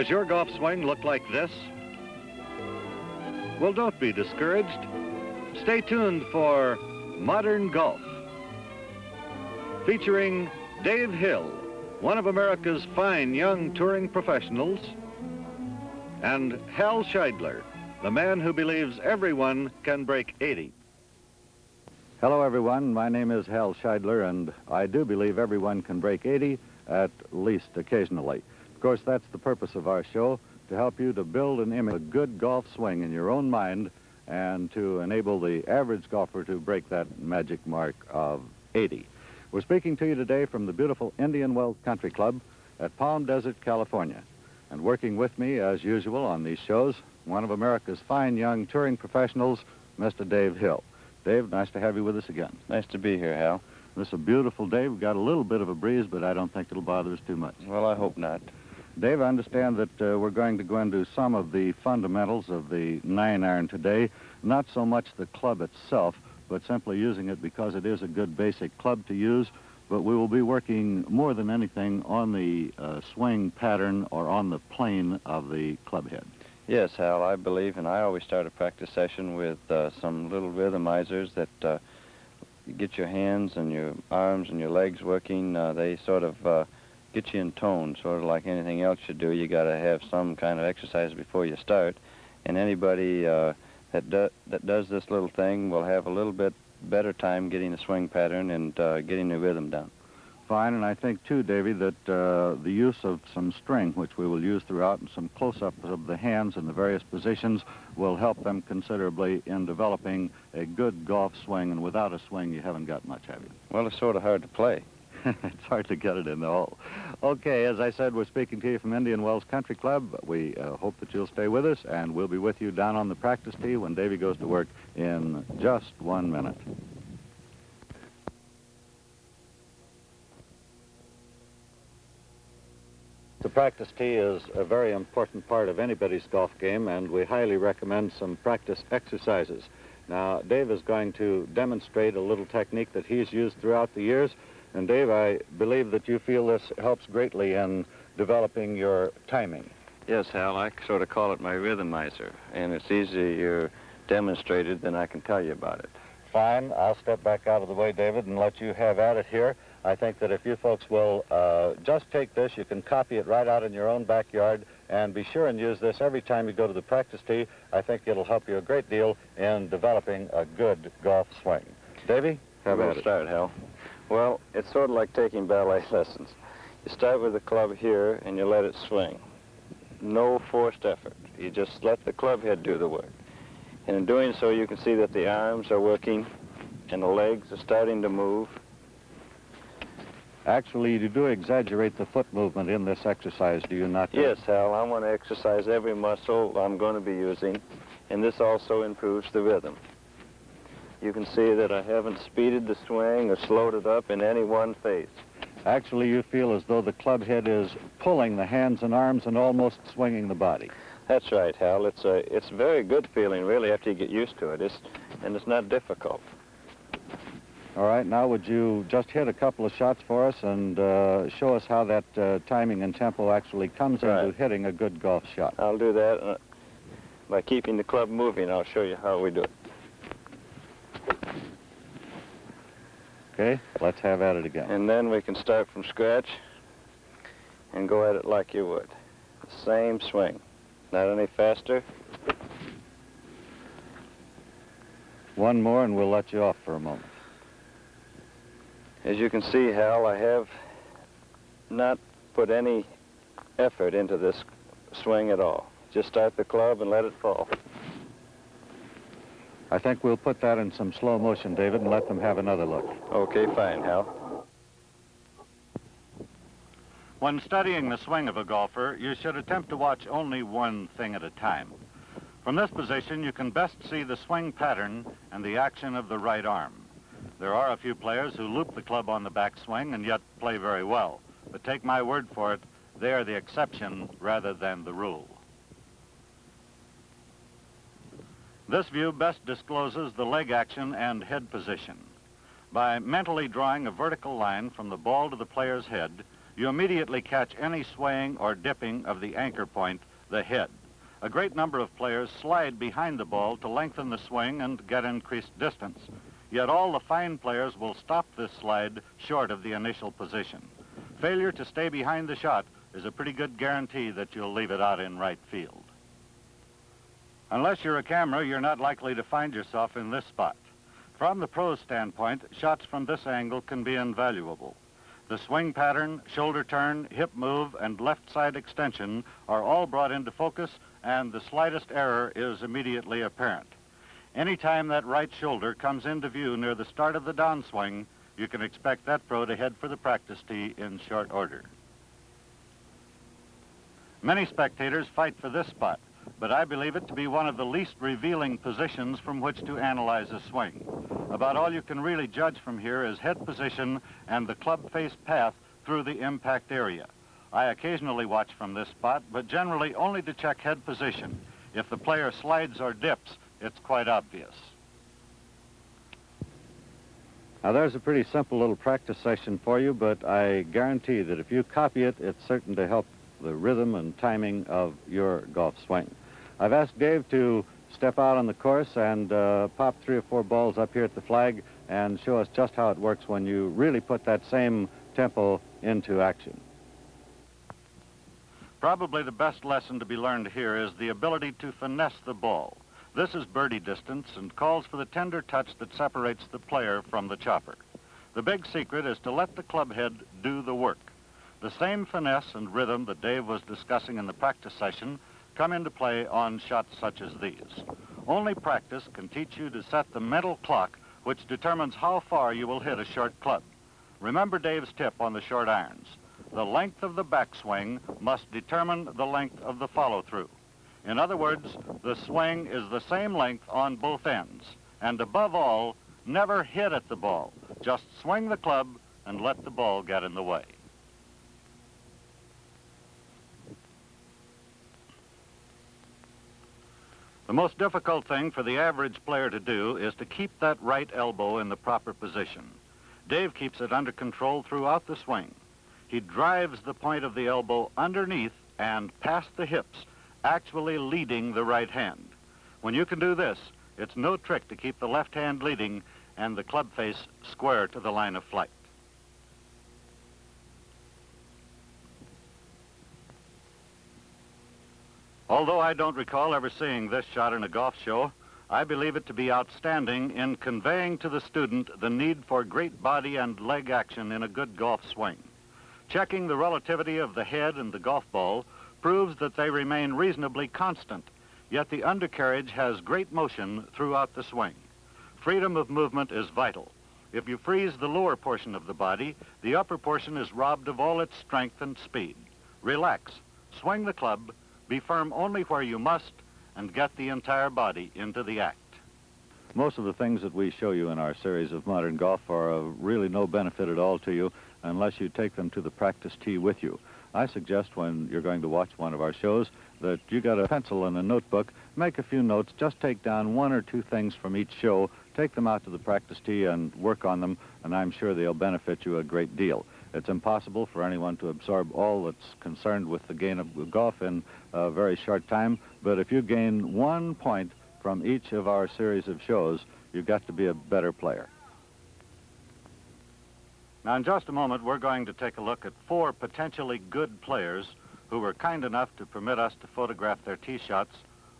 Does your golf swing look like this? Well, don't be discouraged. Stay tuned for Modern Golf, featuring Dave Hill, one of America's fine young touring professionals, and Hal Scheidler, the man who believes everyone can break 80. Hello, everyone. My name is Hal Scheidler, and I do believe everyone can break 80, at least occasionally. Of course, that's the purpose of our show, to help you to build an image, a good golf swing in your own mind, and to enable the average golfer to break that magic mark of 80. We're speaking to you today from the beautiful Indian Wells Country Club at Palm Desert, California. And working with me, as usual, on these shows, one of America's fine young touring professionals, Mr. Dave Hill. Dave, nice to have you with us again. Nice to be here, Hal. This is a beautiful day. We've got a little bit of a breeze, but I don't think it'll bother us too much. Well, I hope not. Dave, I understand that we're going to go into some of the fundamentals of the 9-iron today. Not so much the club itself, but simply using it because it is a good basic club to use. But we will be working more than anything on the swing pattern or on the plane of the club head. Yes, Hal, I believe, and I always start a practice session with some little rhythmizers that get your hands and your arms and your legs working. They sort of get you in tone, sort of like anything else you do. You got to have some kind of exercise before you start. And anybody that does this little thing will have a little bit better time getting the swing pattern and getting the rhythm down. Fine, and I think, too, Davey, that the use of some string, which we will use throughout, and some close-ups of the hands in the various positions will help them considerably in developing a good golf swing, and without a swing, you haven't got much, have you? Well, it's sort of hard to play. It's hard to get it in the hole. Okay, as I said, we're speaking to you from Indian Wells Country Club. We hope that you'll stay with us, and we'll be with you down on the practice tee when Davey goes to work in just 1 minute. The practice tee is a very important part of anybody's golf game, and we highly recommend some practice exercises. Now, Dave is going to demonstrate a little technique that he's used throughout the years. And Dave, I believe that you feel this helps greatly in developing your timing. Yes, Hal, I sort of call it my rhythmizer, and it's easier demonstrated than I can tell you about it. Fine. I'll step back out of the way, David, and let you have at it here. I think that if you folks will just take this, you can copy it right out in your own backyard, and be sure and use this every time you go to the practice tee. I think it'll help you a great deal in developing a good golf swing. Davey, have at it. We'll start, Hal. Well, it's sort of like taking ballet lessons. You start with the club here, and you let it swing. No forced effort. You just let the club head do the work. And in doing so, you can see that the arms are working, and the legs are starting to move. Actually, you do exaggerate the foot movement in this exercise, do you not? Yes, Hal. I want to exercise every muscle I'm going to be using, and this also improves the rhythm. You can see that I haven't speeded the swing or slowed it up in any one phase. Actually, you feel as though the club head is pulling the hands and arms and almost swinging the body. That's right, Hal. It's very good feeling, really, after you get used to it. And it's not difficult. All right, now would you just hit a couple of shots for us and show us how that timing and tempo actually comes into hitting a good golf shot? I'll do that by keeping the club moving. I'll show you how we do it. Okay, let's have at it again. And then we can start from scratch and go at it like you would. The same swing, not any faster. One more and we'll let you off for a moment. As you can see, Hal, I have not put any effort into this swing at all. Just start the club and let it fall. I think we'll put that in some slow motion, David, and let them have another look. Okay, fine, Hal. When studying the swing of a golfer, you should attempt to watch only one thing at a time. From this position, you can best see the swing pattern and the action of the right arm. There are a few players who loop the club on the backswing and yet play very well. But take my word for it, they are the exception rather than the rule. This view best discloses the leg action and head position. By mentally drawing a vertical line from the ball to the player's head, you immediately catch any swaying or dipping of the anchor point, the head. A great number of players slide behind the ball to lengthen the swing and get increased distance. Yet all the fine players will stop this slide short of the initial position. Failure to stay behind the shot is a pretty good guarantee that you'll leave it out in right field. Unless you're a camera, you're not likely to find yourself in this spot. From the pro's standpoint, shots from this angle can be invaluable. The swing pattern, shoulder turn, hip move, and left side extension are all brought into focus, and the slightest error is immediately apparent. Anytime that right shoulder comes into view near the start of the downswing, you can expect that pro to head for the practice tee in short order. Many spectators fight for this spot, but I believe it to be one of the least revealing positions from which to analyze a swing. About all you can really judge from here is head position and the club face path through the impact area. I occasionally watch from this spot, but generally only to check head position. If the player slides or dips, it's quite obvious. Now, there's a pretty simple little practice session for you, but I guarantee that if you copy it, it's certain to help the rhythm and timing of your golf swing. I've asked Dave to step out on the course and pop 3 or 4 balls up here at the flag and show us just how it works when you really put that same tempo into action. Probably the best lesson to be learned here is the ability to finesse the ball. This is birdie distance and calls for the tender touch that separates the player from the chopper. The big secret is to let the club head do the work. The same finesse and rhythm that Dave was discussing in the practice session come into play on shots such as these. Only practice can teach you to set the mental clock which determines how far you will hit a short club. Remember Dave's tip on the short irons. The length of the backswing must determine the length of the follow-through. In other words, the swing is the same length on both ends. And above all, never hit at the ball. Just swing the club and let the ball get in the way. The most difficult thing for the average player to do is to keep that right elbow in the proper position. Dave keeps it under control throughout the swing. He drives the point of the elbow underneath and past the hips, actually leading the right hand. When you can do this, it's no trick to keep the left hand leading and the club face square to the line of flight. Although I don't recall ever seeing this shot in a golf show, I believe it to be outstanding in conveying to the student the need for great body and leg action in a good golf swing. Checking the relativity of the head and the golf ball proves that they remain reasonably constant, yet the undercarriage has great motion throughout the swing. Freedom of movement is vital. If you freeze the lower portion of the body, the upper portion is robbed of all its strength and speed. Relax, swing the club, be firm only where you must, and get the entire body into the act. Most of the things that we show you in our series of Modern Golf are of really no benefit at all to you unless you take them to the practice tee with you. I suggest when you're going to watch one of our shows that you got a pencil and a notebook, make a few notes, just take down 1 or 2 things from each show, take them out to the practice tee and work on them, and I'm sure they'll benefit you a great deal. It's impossible for anyone to absorb all that's concerned with the game of golf in a very short time, but if you gain 1 point from each of our series of shows, you've got to be a better player. Now, in just a moment, we're going to take a look at 4 potentially good players who were kind enough to permit us to photograph their tee shots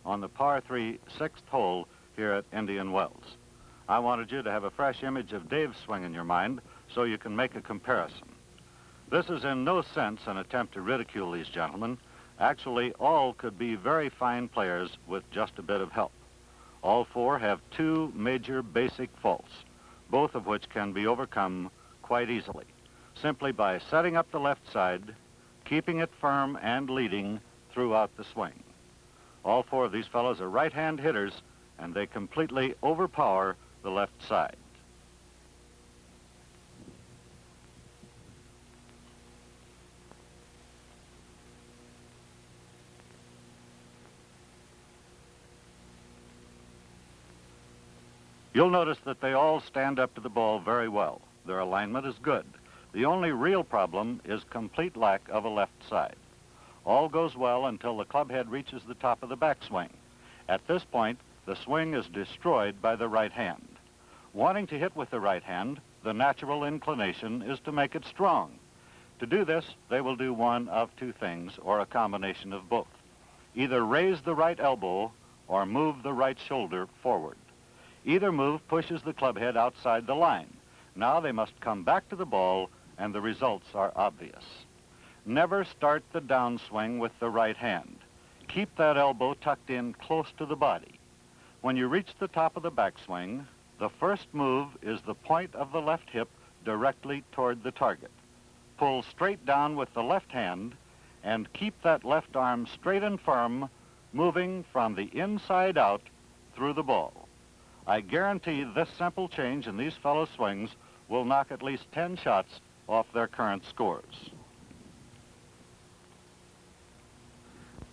on the par 3 6th hole here at Indian Wells. I wanted you to have a fresh image of Dave's swing in your mind so you can make a comparison. This is in no sense an attempt to ridicule these gentlemen. Actually, all could be very fine players with just a bit of help. All 4 have 2 major basic faults, both of which can be overcome quite easily, simply by setting up the left side, keeping it firm and leading throughout the swing. All 4 of these fellows are right-hand hitters, and they completely overpower the left side. You'll notice that they all stand up to the ball very well. Their alignment is good. The only real problem is complete lack of a left side. All goes well until the club head reaches the top of the backswing. At this point, the swing is destroyed by the right hand. Wanting to hit with the right hand, the natural inclination is to make it strong. To do this, they will do one of two things, or a combination of both. Either raise the right elbow or move the right shoulder forward. Either move pushes the club head outside the line. Now they must come back to the ball, and the results are obvious. Never start the downswing with the right hand. Keep that elbow tucked in close to the body. When you reach the top of the backswing, the first move is the point of the left hip directly toward the target. Pull straight down with the left hand and keep that left arm straight and firm, moving from the inside out through the ball. I guarantee this simple change in these fellows' swings will knock at least 10 shots off their current scores.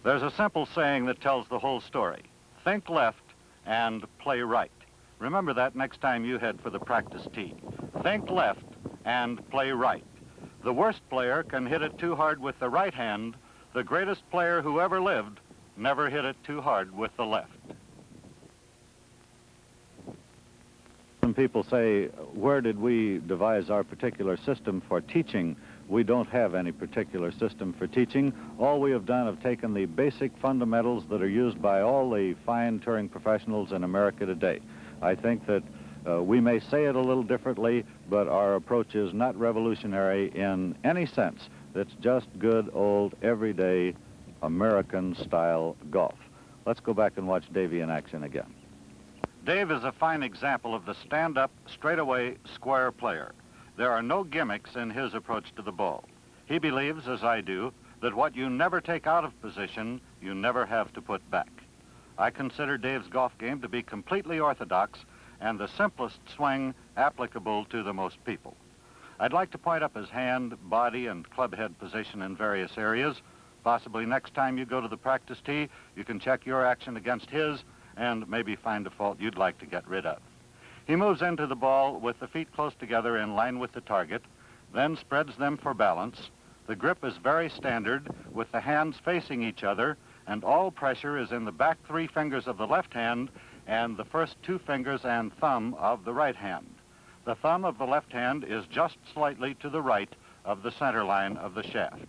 There's a simple saying that tells the whole story. Think left and play right. Remember that next time you head for the practice tee. Think left and play right. The worst player can hit it too hard with the right hand. The greatest player who ever lived never hit it too hard with the left. Some people say, where did we devise our particular system for teaching? We don't have any particular system for teaching. All we have done have taken the basic fundamentals that are used by all the fine touring professionals in America today. I think that we may say it a little differently, but our approach is not revolutionary in any sense. It's just good, old, everyday, American-style golf. Let's go back and watch Davey in action again. Dave is a fine example of the stand-up, straightaway, square player. There are no gimmicks in his approach to the ball. He believes, as I do, that what you never take out of position, you never have to put back. I consider Dave's golf game to be completely orthodox and the simplest swing applicable to the most people. I'd like to point up his hand, body, and club head position in various areas. Possibly next time you go to the practice tee, you can check your action against his and maybe find a fault you'd like to get rid of. He moves into the ball with the feet close together in line with the target, then spreads them for balance. The grip is very standard, with the hands facing each other, and all pressure is in the back 3 fingers of the left hand and the first 2 fingers and thumb of the right hand. The thumb of the left hand is just slightly to the right of the center line of the shaft.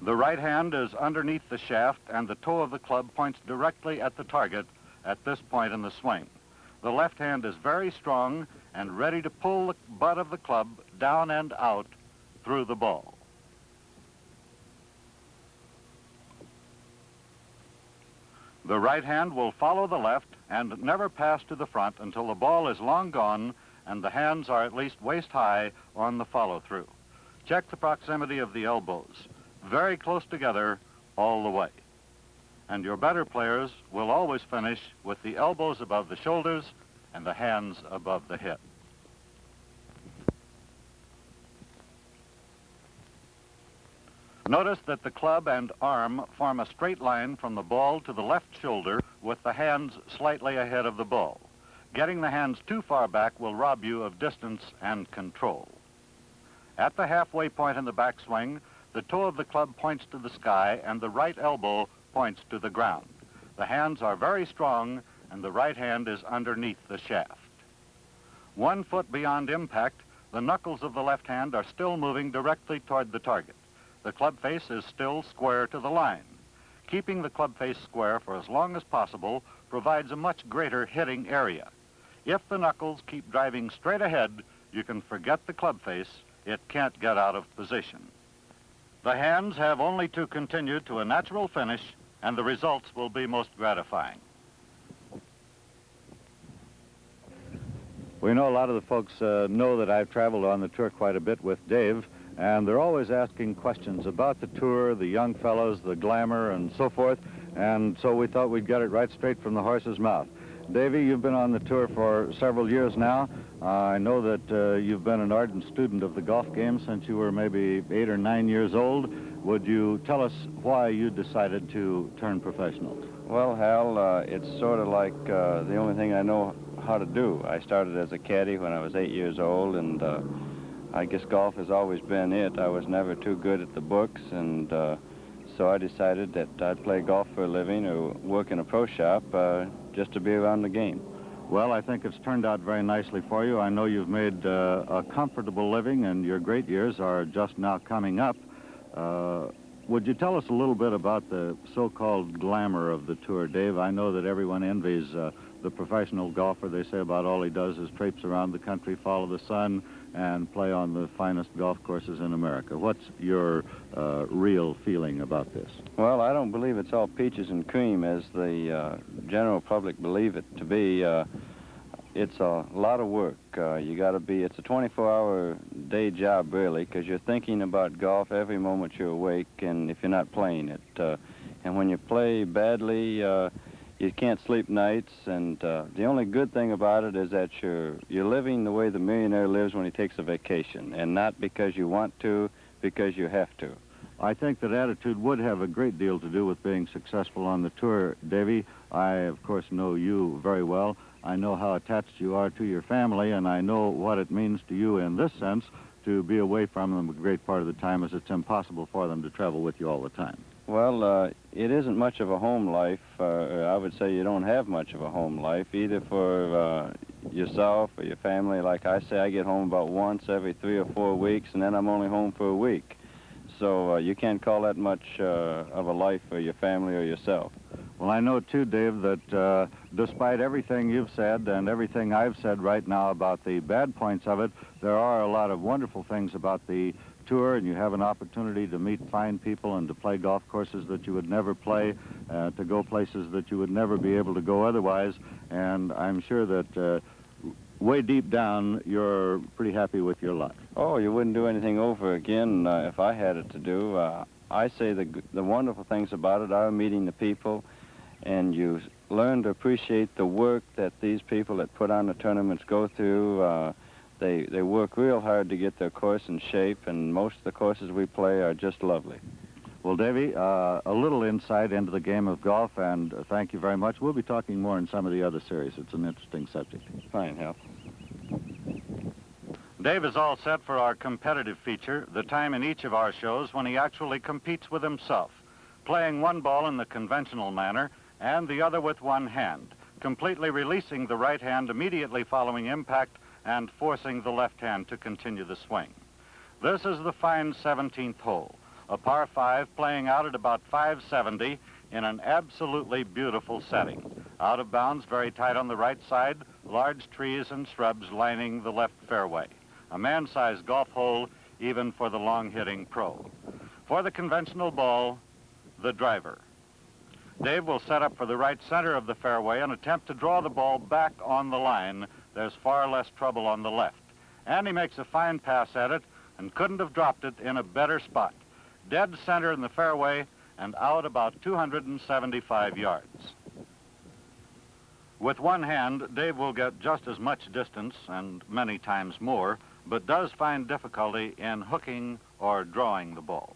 The right hand is underneath the shaft, and the toe of the club points directly at the target at this point in the swing. The left hand is very strong and ready to pull the butt of the club down and out through the ball. The right hand will follow the left and never pass to the front until the ball is long gone and the hands are at least waist high on the follow-through. Check the proximity of the elbows. Very close together all the way. And your better players will always finish with the elbows above the shoulders and the hands above the hip. Notice that the club and arm form a straight line from the ball to the left shoulder with the hands slightly ahead of the ball. Getting the hands too far back will rob you of distance and control. At the halfway point in the backswing, the toe of the club points to the sky and the right elbow points to the ground. The hands are very strong and the right hand is underneath the shaft. 1 foot beyond impact, the knuckles of the left hand are still moving directly toward the target. The club face is still square to the line. Keeping the club face square for as long as possible provides a much greater hitting area. If the knuckles keep driving straight ahead, you can forget the club face. It can't get out of position. The hands have only to continue to a natural finish, and the results will be most gratifying. We know a lot of the folks know that I've traveled on the tour quite a bit with Dave, and they're always asking questions about the tour, the young fellows, the glamour, and so forth, and so we thought we'd get it right straight from the horse's mouth. Davey, you've been on the tour for several years now. I know that you've been an ardent student of the golf game since you were maybe 8 or 9 years old. Would you tell us why you decided to turn professional? Well, Hal, it's sort of like the only thing I know how to do. I started as a caddy when I was 8 years old, and I guess golf has always been it. I was never too good at the books, and so I decided that I'd play golf for a living or work in a pro shop just to be around the game. Well, I think it's turned out very nicely for you. I know you've made a comfortable living, and your great years are just now coming up. Would you tell us a little bit about the so-called glamour of the tour, Dave? I know that everyone envies the professional golfer. They say about all he does is traipse around the country, follow the sun, and play on the finest golf courses in America. What's your real feeling about this? Well, I don't believe it's all peaches and cream as the general public believe it to be. It's a lot of work. It's a 24-hour day job, really, because you're thinking about golf every moment you're awake, and if you're not playing it. And when you play badly, you can't sleep nights, and the only good thing about it is that you're living the way the millionaire lives when he takes a vacation, and not because you want to, because you have to. I think that attitude would have a great deal to do with being successful on the tour, Davy. I, of course, know you very well. I know how attached you are to your family, and I know what it means to you in this sense to be away from them a great part of the time, as it's impossible for them to travel with you all the time. Well, it isn't much of a home life. I would say you don't have much of a home life, either for yourself or your family. Like I say, I get home about once every 3 or 4 weeks, and then I'm only home for a week. So you can't call that much of a life for your family or yourself. Well, I know, too, Dave, that despite everything you've said and everything I've said right now about the bad points of it, there are a lot of wonderful things about the tour, and you have an opportunity to meet fine people and to play golf courses that you would never play, to go places that you would never be able to go otherwise, and I'm sure that way deep down, you're pretty happy with your lot. Oh, you wouldn't do anything over again if I had it to do. I say the wonderful things about it are meeting the people, and you learn to appreciate the work that these people that put on the tournaments go through. They work real hard to get their course in shape, and most of the courses we play are just lovely. Well, Davy, a little insight into the game of golf, and thank you very much. We'll be talking more in some of the other series. It's an interesting subject. Fine, Hal. Dave is all set for our competitive feature, the time in each of our shows when he actually competes with himself, playing one ball in the conventional manner and the other with one hand, completely releasing the right hand immediately following impact and forcing the left hand to continue the swing. This is the fine 17th hole, a par 5 playing out at about 570 in an absolutely beautiful setting. Out of bounds, very tight on the right side, large trees and shrubs lining the left fairway. A man-sized golf hole even for the long-hitting pro. For the conventional ball, the driver. Dave will set up for the right center of the fairway and attempt to draw the ball back on the line. There's far less trouble on the left. And he makes a fine pass at it and couldn't have dropped it in a better spot. Dead center in the fairway and out about 275 yards. With one hand, Dave will get just as much distance and many times more, but does find difficulty in hooking or drawing the ball.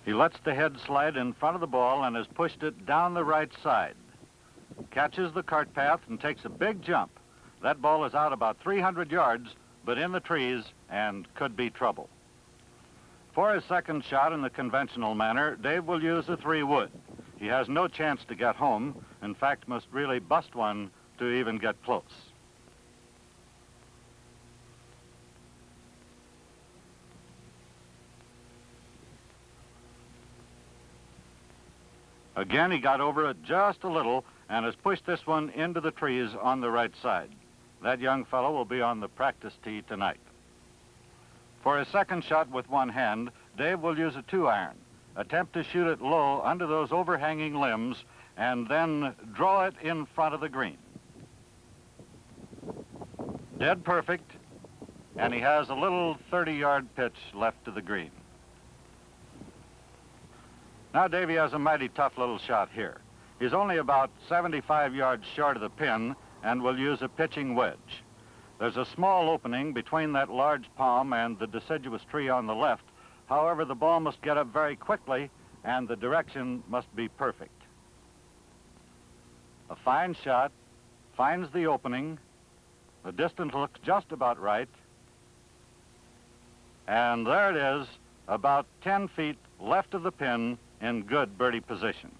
He lets the head slide in front of the ball and has pushed it down the right side. Catches the cart path and takes a big jump. That ball is out about 300 yards, but in the trees and could be trouble. For his second shot in the conventional manner, Dave will use a 3-wood. He has no chance to get home. In fact, must really bust one to even get close. Again, he got over it just a little and has pushed this one into the trees on the right side. That young fellow will be on the practice tee tonight. For his second shot with one hand, Dave will use a 2-iron, attempt to shoot it low under those overhanging limbs, and then draw it in front of the green. Dead perfect, and he has a little 30-yard pitch left to the green. Now Davy has a mighty tough little shot here. He's only about 75 yards short of the pin and will use a pitching wedge. There's a small opening between that large palm and the deciduous tree on the left. However, the ball must get up very quickly and the direction must be perfect. A fine shot, finds the opening, the distance looks just about right, and there it is, about 10 feet left of the pin in good birdie position.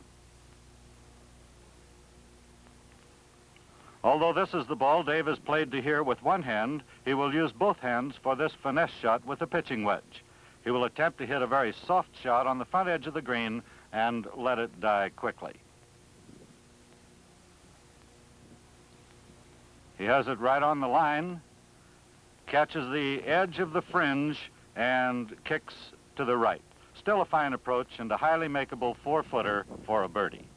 Although this is the ball Dave has played to here with one hand, he will use both hands for this finesse shot with a pitching wedge. He will attempt to hit a very soft shot on the front edge of the green and let it die quickly. He has it right on the line, catches the edge of the fringe, and kicks to the right. Still a fine approach and a highly makeable 4-footer for a birdie.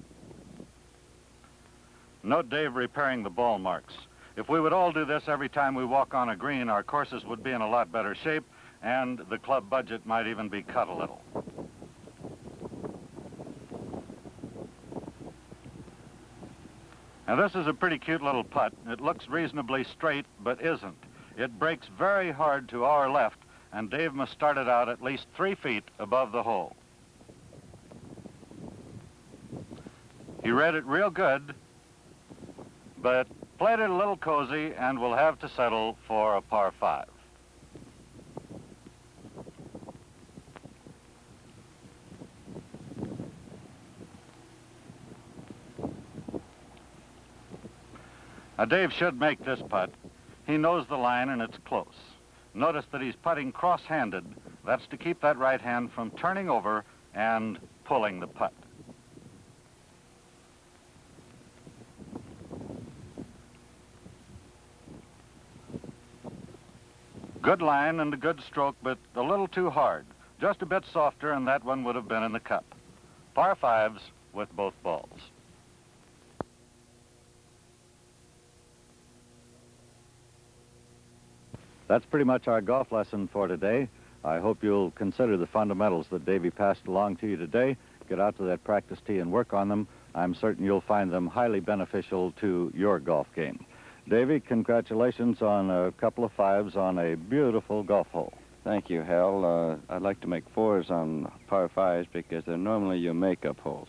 Note Dave repairing the ball marks. If we would all do this every time we walk on a green, our courses would be in a lot better shape, and the club budget might even be cut a little. Now this is a pretty cute little putt. It looks reasonably straight, but isn't. It breaks very hard to our left, and Dave must start it out at least 3 feet above the hole. He read it real good, but played it a little cozy and will have to settle for a par 5. Now Dave should make this putt. He knows the line and it's close. Notice that he's putting cross-handed. That's to keep that right hand from turning over and pulling the putt. Good line and a good stroke, but a little too hard. Just a bit softer and that one would have been in the cup. Par 5s with both balls. That's pretty much our golf lesson for today. I hope you'll consider the fundamentals that Davey passed along to you today. Get out to that practice tee and work on them. I'm certain you'll find them highly beneficial to your golf game. Davey, congratulations on a couple of 5s on a beautiful golf hole. Thank you, Hal. I'd like to make 4s on par 5s because they're normally your makeup holes.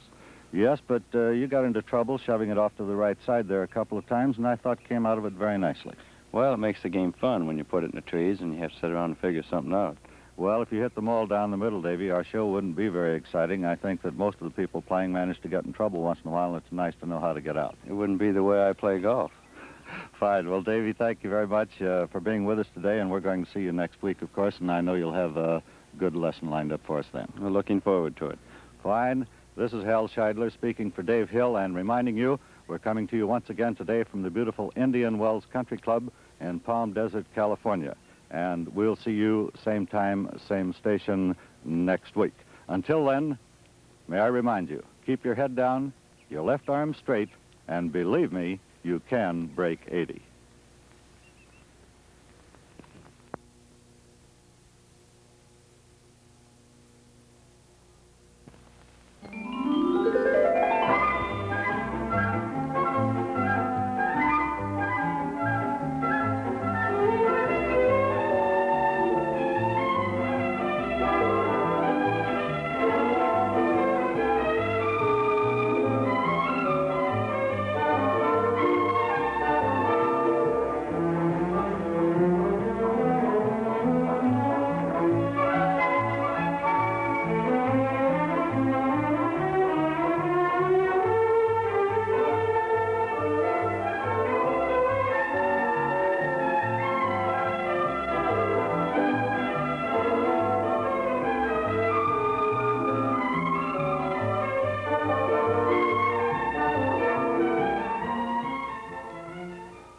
Yes, but you got into trouble shoving it off to the right side there a couple of times, and I thought came out of it very nicely. Well, it makes the game fun when you put it in the trees and you have to sit around and figure something out. Well, if you hit them all down the middle, Davey, our show wouldn't be very exciting. I think that most of the people playing manage to get in trouble once in a while, and it's nice to know how to get out. It wouldn't be the way I play golf. Fine. Well, Davey, thank you very much for being with us today, and we're going to see you next week, of course, and I know you'll have a good lesson lined up for us then. We're looking forward to it. Fine. This is Hal Scheidler speaking for Dave Hill and reminding you we're coming to you once again today from the beautiful Indian Wells Country Club in Palm Desert, California. And we'll see you same time, same station next week. Until then, may I remind you, keep your head down, your left arm straight, and believe me, you can break 80.